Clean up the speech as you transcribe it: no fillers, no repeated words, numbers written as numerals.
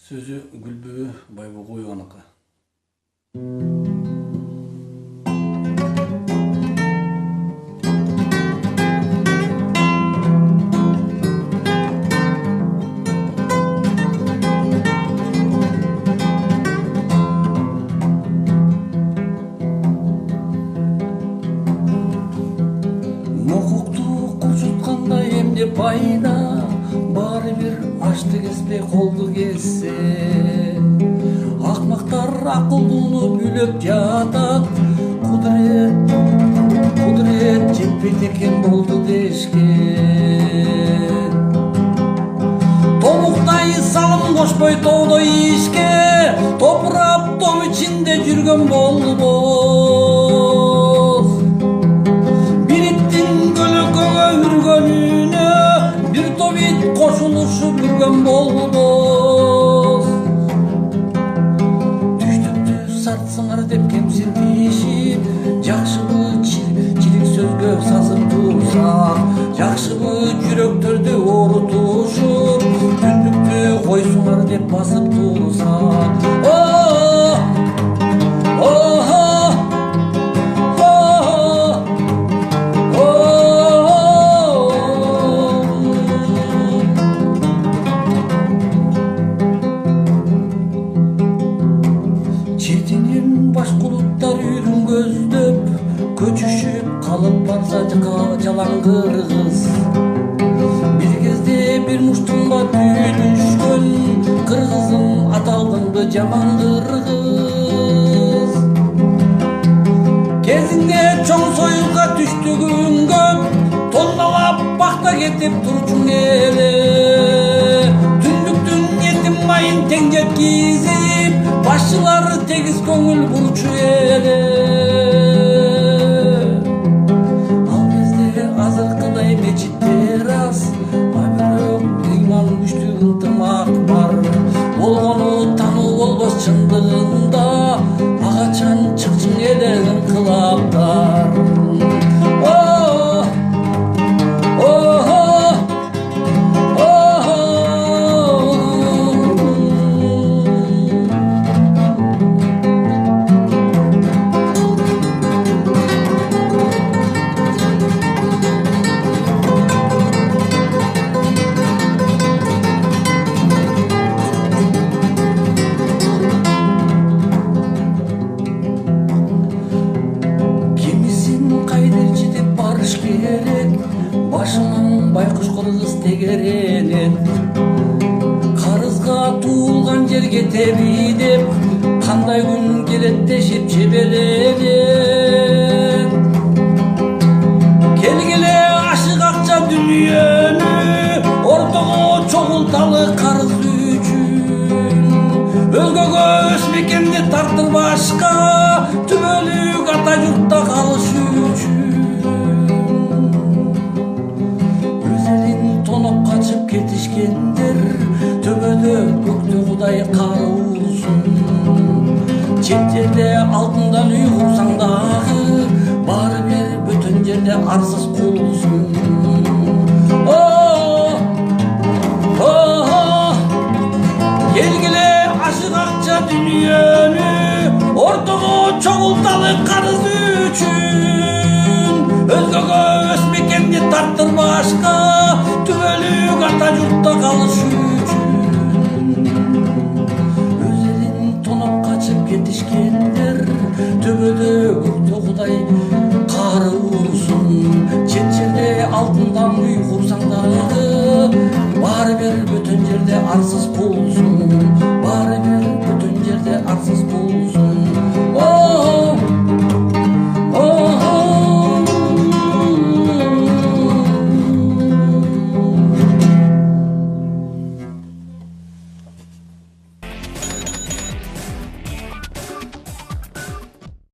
Sözü Gülbüğü Bayboğoğlu'nunki. Mokuktu kurşutkanda emde payda, bari bir açtı kespe koldu kesse. Akmaktar akıllını bülöp yatat, kudret jetpeyteken boldu deşken. Tomuktay salım koşboy toğdo işke, topurap tom içinde жүргөн bolboz. Bir ittin gölökögө үргөнүнө, bir топ ит кошулушуп жүргөн болбоз. Түштүктү сартсыңар деп кемсинтишип, жакшыбы чилик сөзгө сазып турсак, жакшыбы жүрөктөрдү оорутушуп, түндүктү койсуңар деп басып турсак. Четинен баш кулуттар үйрүн көздөп, көчүшүп калып барса жалаң кыргыз. Бир кезде бир муштумга түйүнүшкөн, кыргызым аталдыңды жаман кыргыз. Кезинде чоң союзга түштүгүң көп, тонналап бакта кетип турчуң эле. Түндүктүн этим майын тең жеткизип, башчылары тегиз көңүл бурчу эле. Ал кезде азыркыдай мечиттер аз, а бирок ыйман күчтүү ынтымак бар. Болгону тануу болбос чындыгында, агачан чыкчың эле ыңкылаптар. Башынан байкуш кыргыз тегеренет, карызга туулган жерге теби деп, кандай күн келет дешип чебеленет. Келгиле ашык акча дүнүйөнү, ортого чогулталы карыз үчүн. Өлкөгө өсмекенди тартырбашка, түбөлүк ата журтта калыш үчүн. Качып кетишкендер, төбөдө көктө Кудай кар урсун. Чет жерде алтындан үй курсаң дагы, баары бир бүтүн жерде арсыз кулсун. Келгиле ашык акча дүнүйөнү, ортого чогулталы карыз үчүн. Өзгөгө өсмекенди тартырбашка, түбөлүк ата журтта калыш үчүн. Өз элин тоноп качып кетишкендер, төбөдө көктө Кудай кар урсун. Чет жерде алтындан үй курсаң дагы, баары бир бүтүн жерде арсыз кулсун. Баары бир